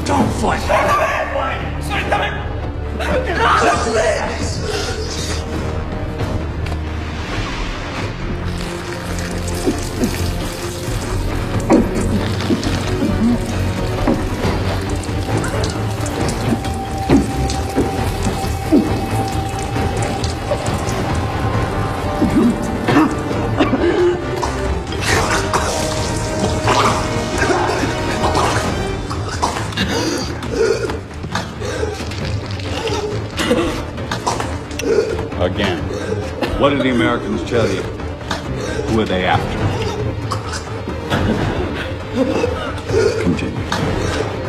Don't fight! Again, what did the Americans tell you? Who are they after? Continue.